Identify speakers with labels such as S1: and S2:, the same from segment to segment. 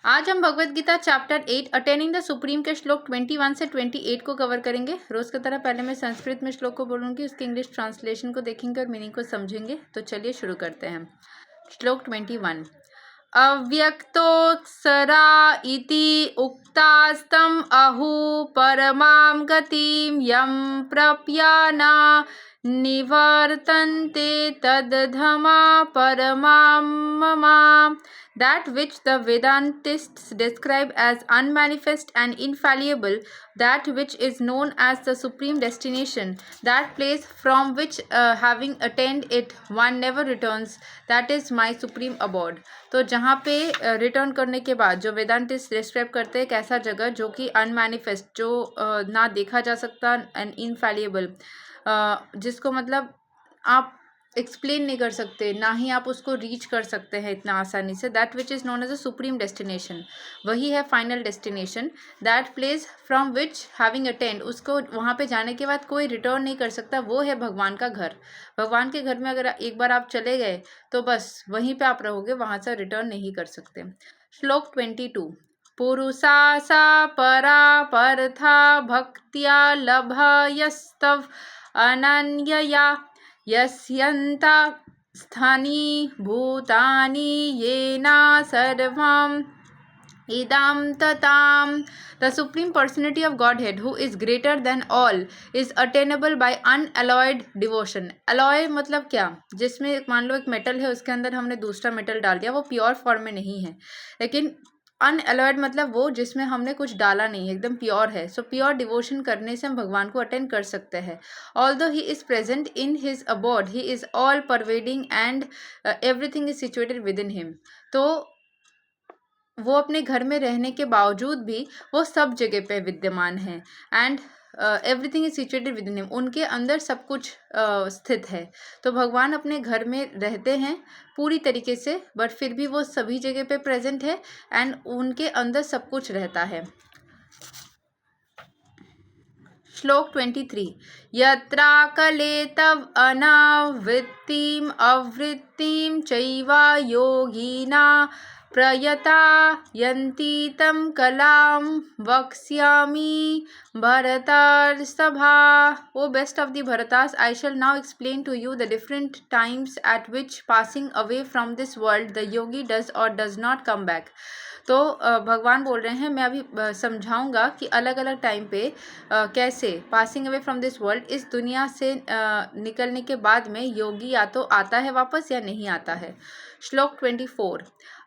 S1: आज हम Bhagavad Gita chapter 8 attaining the supreme के श्लोक 21 से 28 को कवर करेंगे। रोज की तरह पहले मैं संस्कृत में श्लोक को बोलूंगी, उसके इंग्लिश ट्रांसलेशन को देखेंगे और मीनिंग को समझेंगे। तो चलिए शुरू करते हैं। श्लोक 21। अव्यक्तोऽक्षरा इति उक्तास्तं अहु परमां गतिं यं प्रपयाना निवर्तन्ते तद्धमा परमां मम। That which the Vedantists describe as unmanifest and infallible, that which is known as the supreme destination, that place from which having attained it one never returns, that is my supreme abode। तो जहाँ पे return करने के बाद जो वेदांतिस्ट describe करते हैं एक ऐसा जगह जो कि अनमैनिफेस्ट, जो ना देखा जा सकता, एंड इनफैलिएबल, जिसको मतलब आप एक्सप्लेन नहीं कर सकते, ना ही आप उसको रीच कर सकते हैं इतना आसानी से। That which is known as a supreme destination, वही है final destination. That place from which having attend, उसको वहाँ पे जाने के बाद कोई रिटर्न नहीं कर सकता, वो है भगवान का घर। भगवान के घर में अगर एक बार आप चले गए तो बस वहीं पे आप रहोगे, वहाँ से रिटर्न नहीं कर सकते। श्लोक 22। पुरुषा सा परा पर्था भक्त्या लभयस्तव अनन्यया यस्यन्ता स्थानी भूतानि येना सर्वम् idam tatam। The supreme personality of Godhead, who is greater than all, is attainable by unalloyed devotion। alloy मतलब क्या, जिसमें मान लो एक मेटल है, उसके अंदर हमने दूसरा मेटल डाल दिया, वो प्योर फॉर्म में नहीं है। लेकिन अनअलॉयड मतलब वो जिसमें हमने कुछ डाला नहीं है, एकदम प्योर है। सो प्योर डिवोशन करने से हम भगवान को अटेंड कर सकते हैं। Although he is present in his abode, he is all pervading and everything is situated within him. तो वो अपने घर में रहने के बावजूद भी वो सब जगह पे विद्यमान है। And everything is situated within him, उनके अंदर सब कुछ स्थित है। तो भगवान अपने घर में रहते हैं पूरी तरीके से, बट फिर भी वो सभी जगह पे प्रेजेंट है एंड उनके अंदर सब कुछ रहता है। श्लोक 23। यत्राकलेतव अनावृत्तिम अवृत्तिम चैवा योगिना प्रयता यन्ति तं कलां वक्ष्यामि भरतर्षभा। O best of the Bharatas, I shall now explain to you the different times at which passing away from this world the yogi does or does not come back। तो भगवान बोल रहे हैं, मैं अभी समझाऊंगा कि अलग अलग टाइम पे कैसे passing away from this world, इस दुनिया से निकलने के बाद में योगी या तो आता है वापस या नहीं आता है। श्लोक 24।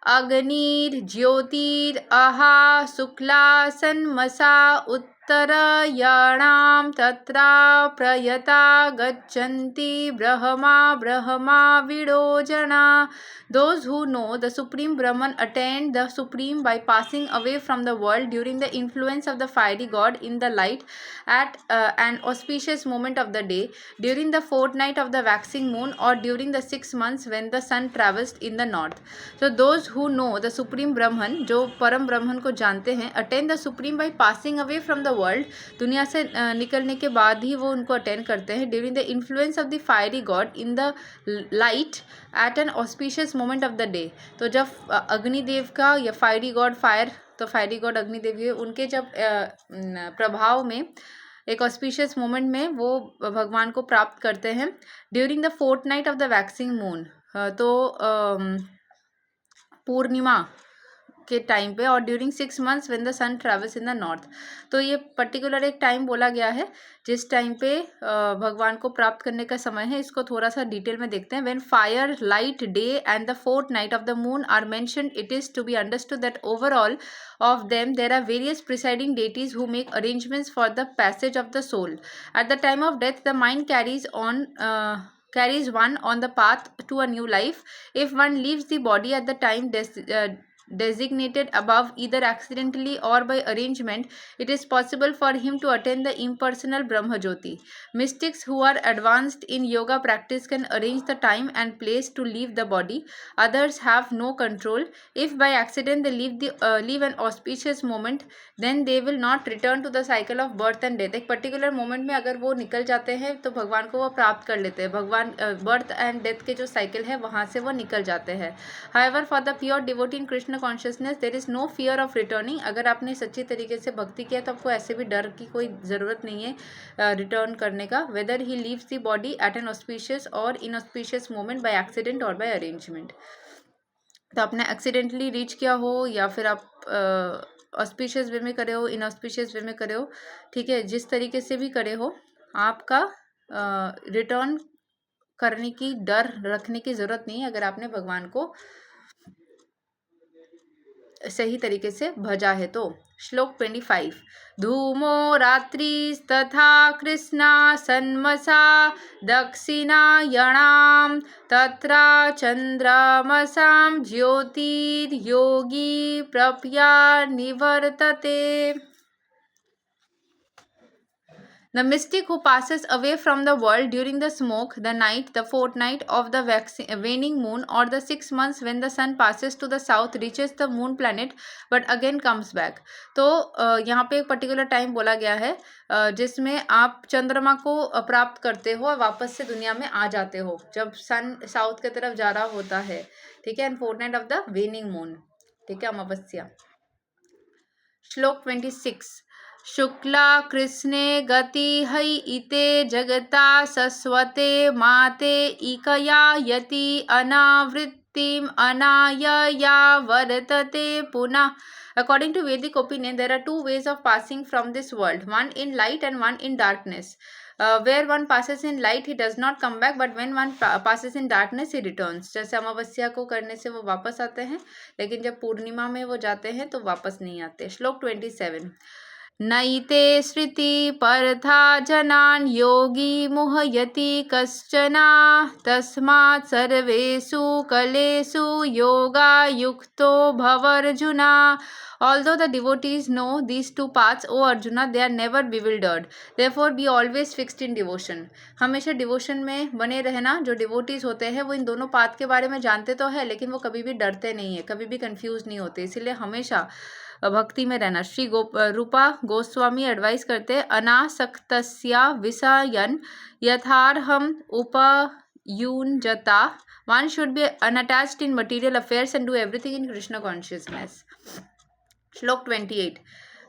S1: अग्निर ज्योतिर अहा शुक्ला सन्मसा उत्तरायणां तत्रा प्रयता गच्छन्ति Brahma Brahma विडोजना। Those who know the supreme Brahman attain the supreme by passing away from the world during the influence of the fiery god in the light at an auspicious moment of the day, during the fortnight of the waxing moon, or during the 6 months when the sun travels in the north। So those who know the supreme Brahman, जो परम ब्रह्मन को जानते हैं, attain the supreme by passing away from the world, दुनिया से निकलने के बाद ही वो उनको अटेंड करते हैं, during the influence of the fiery god in the light at an auspicious moment of the day. तो जब अग्निदेव का या फायरी गॉड फायर, तो फायरी गॉड अग्निदेव है, उनके जब प्रभाव में एक ऑस्पिशियस मोमेंट में वो भगवान को प्राप्त करते हैं, during the fourth night of the waxing moon, तो पूर्णिमा के टाइम पे, और during 6 months when the sun travels in the north. तो ये पर्टिकुलर एक टाइम बोला गया है जिस टाइम पे भगवान को प्राप्त करने का समय है। इसको थोड़ा सा डिटेल में देखते हैं। When fire light day and the fourth night of the moon are mentioned, it is to be understood that overall of them there are various presiding deities who make arrangements for the passage of the soul. At the time of death the mind carries one on the path to a new life. If one leaves the body at the time designated above, either accidentally or by arrangement, it is possible for him to attain the impersonal Brahma Jyoti. Mystics who are advanced in yoga practice can arrange the time and place to leave the body. Others have no control. If by accident they leave an auspicious moment, then they will not return to the cycle of birth and death। एक particular moment में अगर वो निकल जाते हैं तो भगवान को वो प्राप्त कर लेते हैं, भगवान बर्थ एंड डेथ के जो साइकिल है वहाँ से वो निकल जाते हैं। However, for the pure devotee in Krishna Krishna consciousness there is no fear of returning. अगर आपने सच्ची तरीके से भक्ति किया तो आपको ऐसे भी डर की कोई ज़रूरत नहीं है रिटर्न करने का। Weather he leaves the body at N auspicious और इनऑस्पिशियस मोमेंट बाय एक्सीडेंट और बाय अरेंजमेंट। तो आपने एक्सीडेंटली रीच किया हो या फिर आप ऑस्पिशियस वे में करे हो, इनऑस्पिशियस वे में करे हो, ठीक है, जिस तरीके से भी करे हो, आपका रिटर्न करने की डर रखने की ज़रूरत नहीं है अगर आपने भगवान को सही तरीके से भजा है तो। श्लोक 25 धूमो रात्रिस्तथा कृष्णा सन्मसा दक्षिणायणां तत्र चन्द्रमसां ज्योतिर्योगी प्रप्या निवर्तते। The mystic who passes away from the world during the smoke, the night, the fortnight of the waning moon, or the 6 months when the sun passes to the south, reaches the moon planet, but again comes back. तो यहाँ पे एक particular time बोला गया है जिसमें आप चंद्रमा को प्राप्त करते हो और वापस से दुनिया में आ जाते हो जब सन साउथ की तरफ जा रहा होता है, ठीक है, and fortnight of the waning moon, ठीक है, अमावस्या। श्लोक 26 शुक्ला कृष्णे गति है इते जगता सस्वते माते इकया यति अनावृत्तिम अनायया वर्तते पुनः। According to Vedic opinion, there are two ways of passing from this world, one in light and one in darkness. Where one passes in light, he does not come back, but when one passes in darkness, he returns. जैसे अमावस्या को करने से वो वापस आते हैं, लेकिन जब पूर्णिमा में वो जाते हैं तो वापस नहीं आते। श्लोक 27 नैते श्रुति पर्था जनान् योगी मुह्यति कश्चना तस्मात् सर्वेषु कलेषु योगा युक्तो भवर्जुना। Although the devotees know these two paths, O Arjuna, they are never bewildered. Therefore be always fixed in devotion. हमेशा डिवोशन में बने रहना। जो डिवोटीज होते हैं वो इन दोनों पाथ के बारे में जानते तो है, लेकिन वो कभी भी डरते नहीं है, कभी भी कंफ्यूज नहीं होते, इसीलिए हमेशा भक्ति में रहना। श्री रूपा गोस्वामी एडवाइस करते हैं अनासक्तस्या विषयन यथार्हम उपयुञ्जता। One should be unattached in material affairs and do everything in Krishna consciousness. श्लोक 28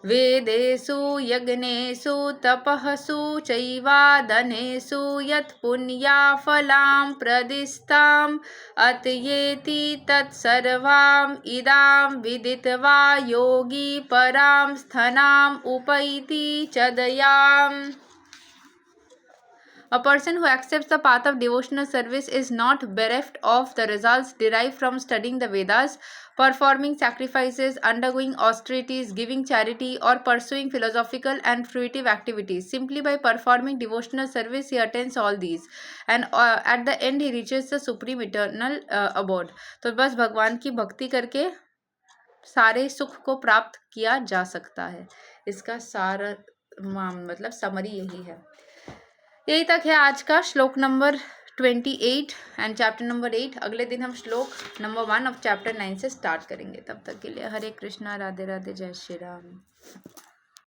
S1: वेदेषु यज्ञेषु तपःसु चैवादनेषु यत् पुण्याफलां प्रदिष्टाम् अतयेति तत्सर्वाम् इदां विदित्वा योगी परां स्थानाम् उपैति चदयाम्। A person who accepts the path of devotional service is not bereft of the results derived from studying the Vedas, performing sacrifices, undergoing austerities, giving charity, or pursuing philosophical and fruitive activities. Simply by performing devotional service, he attains all these, and at the end he reaches the supreme eternal abode. तो बस भगवान की भक्ति करके सारे सुख को प्राप्त किया जा सकता है। इसका सार मतलब समरी यही है। यही तक है आज का श्लोक नंबर 28 एंड चैप्टर नंबर 8। अगले दिन हम श्लोक नंबर 1 ऑफ चैप्टर 9 से स्टार्ट करेंगे। तब तक के लिए हरे कृष्णा, राधे राधे, जय श्री राम।